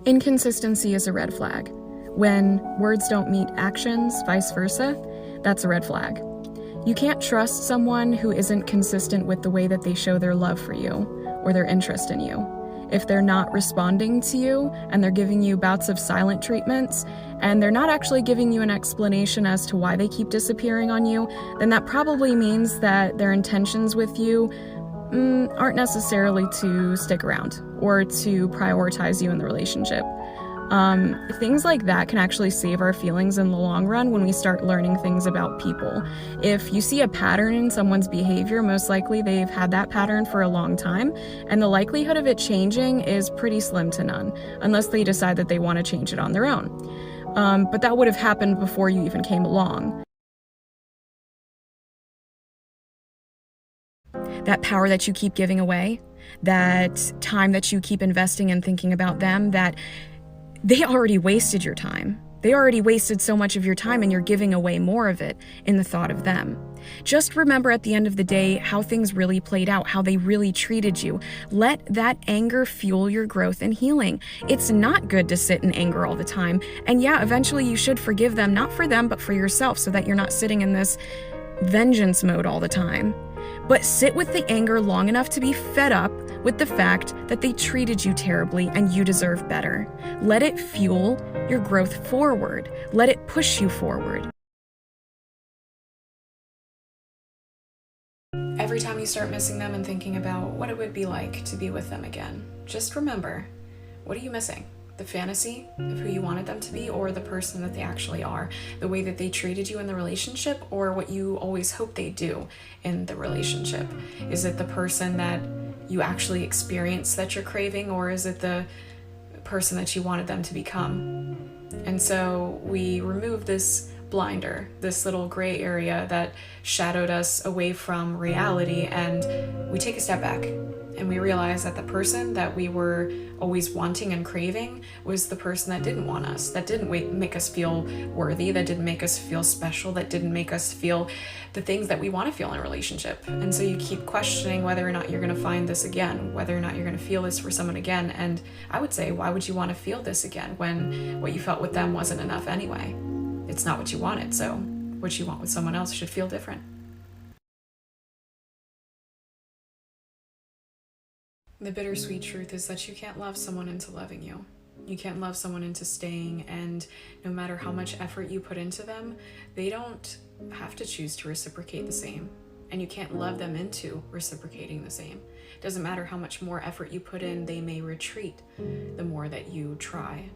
Inconsistency is a red flag. When words don't meet actions, vice versa, that's a red flag. You can't trust someone who isn't consistent with the way that they show their love for you or their interest in you. If they're not responding to you and they're giving you bouts of silent treatments and they're not actually giving you an explanation as to why they keep disappearing on you, then that probably means that their intentions with you aren't necessarily to stick around or to prioritize you in the relationship. Things like that can actually save our feelings in the long run when we start learning things about people. If you see a pattern in someone's behavior, most likely they've had that pattern for a long time, and the likelihood of it changing is pretty slim to none, unless they decide that they want to change it on their own. But that would have happened before you even came along. That power that you keep giving away, that time that you keep investing in thinking about them, that they already wasted your time. They already wasted so much of your time and you're giving away more of it in the thought of them. Just remember at the end of the day how things really played out, how they really treated you. Let that anger fuel your growth and healing. It's not good to sit in anger all the time. And yeah, eventually you should forgive them, not for them, but for yourself, so that you're not sitting in this vengeance mode all the time. But sit with the anger long enough to be fed up with the fact that they treated you terribly and you deserve better. Let it fuel your growth forward. Let it push you forward. Every time you start missing them and thinking about what it would be like to be with them again, just remember, what are you missing? The fantasy of who you wanted them to be, or the person that they actually are, the way that they treated you in the relationship, or what you always hope they do in the relationship? Is it the person that you actually experience that you're craving, or is it the person that you wanted them to become? And so we remove this blinder, this little gray area that shadowed us away from reality, and we take a step back and we realize that the person that we were always wanting and craving was the person that didn't want us, that didn't make us feel worthy, that didn't make us feel special, that didn't make us feel the things that we want to feel in a relationship. And so you keep questioning whether or not you're going to find this again, whether or not you're going to feel this for someone again. And I would say, why would you want to feel this again when what you felt with them wasn't enough anyway? It's not what you wanted, so what you want with someone else should feel different. The bittersweet truth is that you can't love someone into loving you. You can't love someone into staying, and no matter how much effort you put into them, they don't have to choose to reciprocate the same. And you can't love them into reciprocating the same. It doesn't matter how much more effort you put in, they may retreat the more that you try.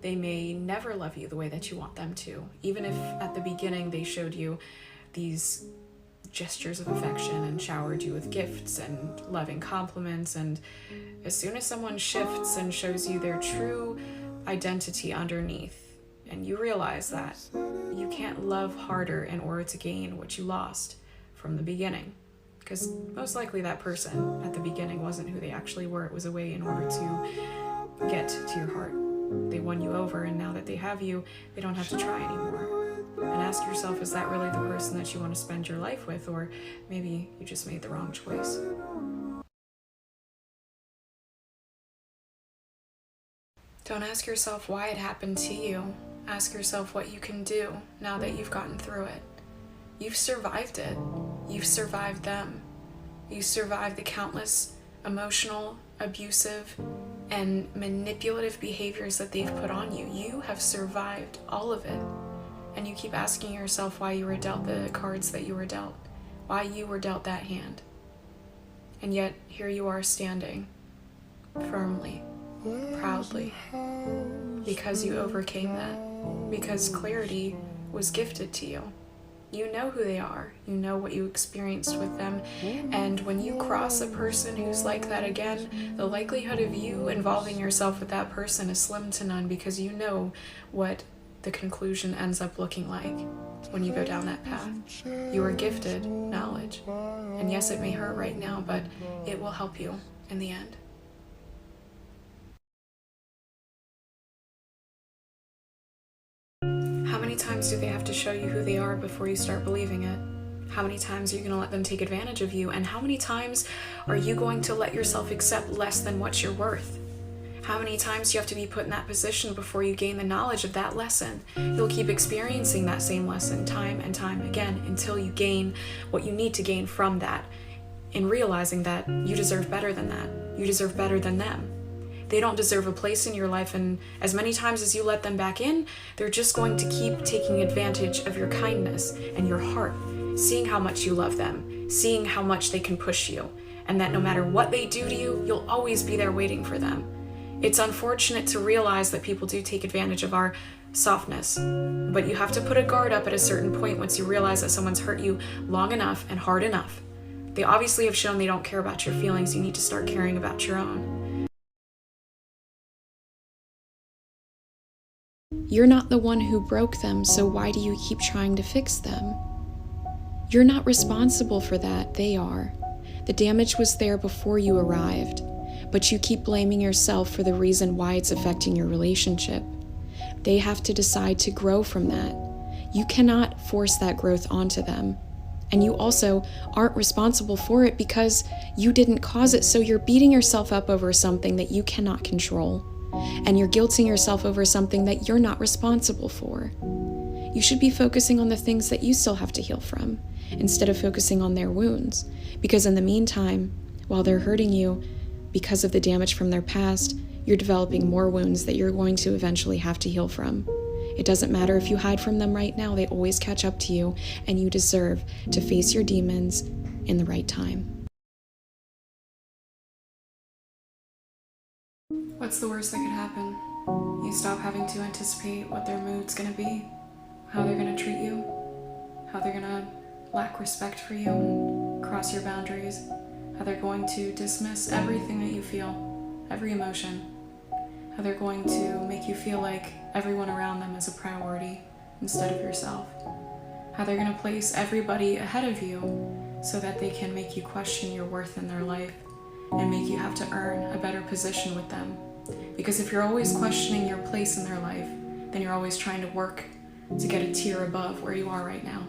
They may never love you the way that you want them to, even if at the beginning they showed you these gestures of affection and showered you with gifts and loving compliments. And as soon as someone shifts and shows you their true identity underneath, and you realize that you can't love harder in order to gain what you lost from the beginning, because most likely that person at the beginning wasn't who they actually were. It was a way in order to get to your heart. They won you over, and now that they have you, they don't have to try anymore. And ask yourself, is that really the person that you want to spend your life with, or maybe you just made the wrong choice? Don't ask yourself why it happened to you. Ask yourself what you can do now that you've gotten through it. You've survived it. You've survived them. You survived the countless emotional, abusive, and manipulative behaviors that they've put on you. You have survived all of it. And you keep asking yourself why you were dealt the cards that you were dealt, why you were dealt that hand. And yet, here you are standing firmly, proudly, because you overcame that, because clarity was gifted to you. You know who they are, you know what you experienced with them, and when you cross a person who's like that again, the likelihood of you involving yourself with that person is slim to none, because you know what the conclusion ends up looking like when you go down that path. You are gifted knowledge, and yes, it may hurt right now, but it will help you in the end. How many times do they have to show you who they are before you start believing it? How many times are you going to let them take advantage of you? And how many times are you going to let yourself accept less than what you're worth? How many times do you have to be put in that position before you gain the knowledge of that lesson? You'll keep experiencing that same lesson time and time again until you gain what you need to gain from that, in realizing that you deserve better than that. You deserve better than them. They don't deserve a place in your life, and as many times as you let them back in, they're just going to keep taking advantage of your kindness and your heart, seeing how much you love them, seeing how much they can push you, and that no matter what they do to you, you'll always be there waiting for them. It's unfortunate to realize that people do take advantage of our softness, but you have to put a guard up at a certain point once you realize that someone's hurt you long enough and hard enough. They obviously have shown they don't care about your feelings. You need to start caring about your own. You're not the one who broke them, so why do you keep trying to fix them? You're not responsible for that, they are. The damage was there before you arrived, but you keep blaming yourself for the reason why it's affecting your relationship. They have to decide to grow from that. You cannot force that growth onto them. And you also aren't responsible for it because you didn't cause it, so you're beating yourself up over something that you cannot control. And you're guilting yourself over something that you're not responsible for. You should be focusing on the things that you still have to heal from, instead of focusing on their wounds. Because in the meantime, while they're hurting you because of the damage from their past, you're developing more wounds that you're going to eventually have to heal from. It doesn't matter if you hide from them right now, they always catch up to you, and you deserve to face your demons in the right time. What's the worst that could happen? You stop having to anticipate what their mood's gonna be, how they're gonna treat you, how they're gonna lack respect for you and cross your boundaries, how they're going to dismiss everything that you feel, every emotion, how they're going to make you feel like everyone around them is a priority instead of yourself, how they're gonna place everybody ahead of you so that they can make you question your worth in their life and make you have to earn a better position with them. Because if you're always questioning your place in their life, then you're always trying to work to get a tier above where you are right now.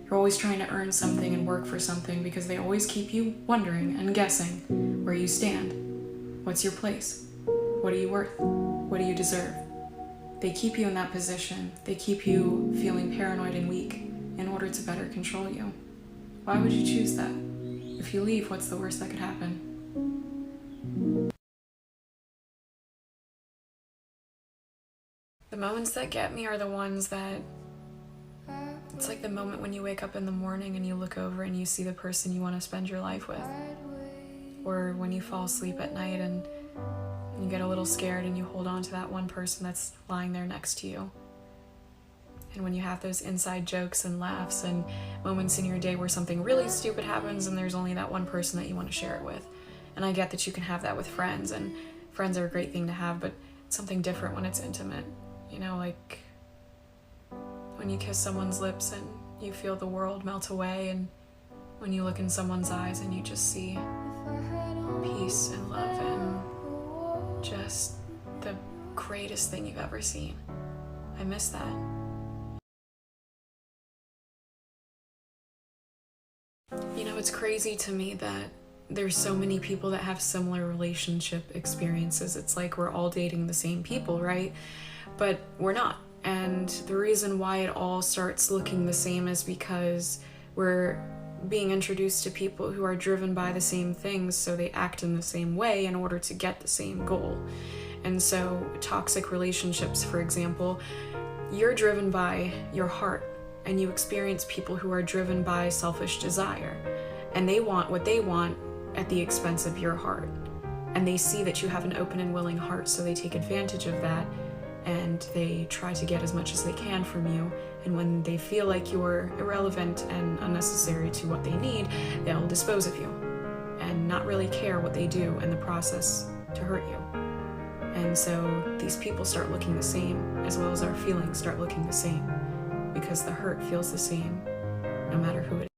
You're always trying to earn something and work for something because they always keep you wondering and guessing where you stand. What's your place? What are you worth? What do you deserve? They keep you in that position. They keep you feeling paranoid and weak in order to better control you. Why would you choose that? If you leave, what's the worst that could happen? The moments that get me are the ones that, it's like the moment when you wake up in the morning and you look over and you see the person you want to spend your life with. Or when you fall asleep at night and you get a little scared and you hold on to that one person that's lying there next to you. And when you have those inside jokes and laughs and moments in your day where something really stupid happens and there's only that one person that you want to share it with. And I get that you can have that with friends, and friends are a great thing to have, but it's something different when it's intimate. You know, like when you kiss someone's lips and you feel the world melt away, and when you look in someone's eyes and you just see peace and love and just the greatest thing you've ever seen. I miss that. You know, it's crazy to me that there's so many people that have similar relationship experiences. It's like we're all dating the same people, right? But we're not. And the reason why it all starts looking the same is because we're being introduced to people who are driven by the same things, so they act in the same way in order to get the same goal. And so toxic relationships, for example, you're driven by your heart, and you experience people who are driven by selfish desire, and they want what they want at the expense of your heart. And they see that you have an open and willing heart, so they take advantage of that, and they try to get as much as they can from you. And when they feel like you're irrelevant and unnecessary to what they need, they'll dispose of you and not really care what they do in the process to hurt you. And so these people start looking the same, as well as our feelings start looking the same, because the hurt feels the same no matter who it is.